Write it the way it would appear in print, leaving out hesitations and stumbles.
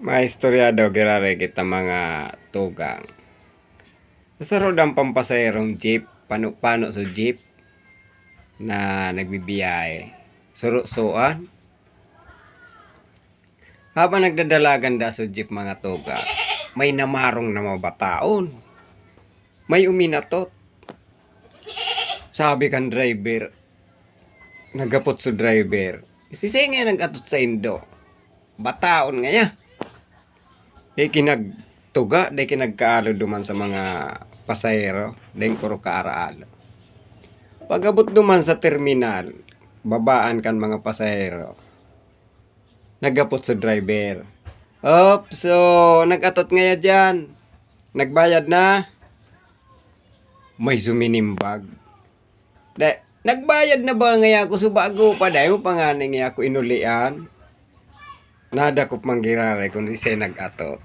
Maistorya daw girare kita mga tugang. Sa rodang pampasayrong jeep, pano sa jeep na nagbibiyahe. Surusuan. Habang nagdadalagan da sa jeep mga tuga, may namarong na mga bataon. May uminatot. Sabi kan driver, nagapot sa driver. Sisingay nagatot sa indo. Bataon nga niya. Di kinagtuga, di kinagkaalo duman sa mga pasahero, di kuro kaaraalo. Pagabot duman sa terminal, babaan kan mga pasahero. Nagapot sa driver. So, nagatot nga dyan. Nagbayad na. May suminimbag. Nagbayad na ba nga ako subago pa dahil mo panganing nga ako inulian? Nadakop manggirare kundi siya nag-atot.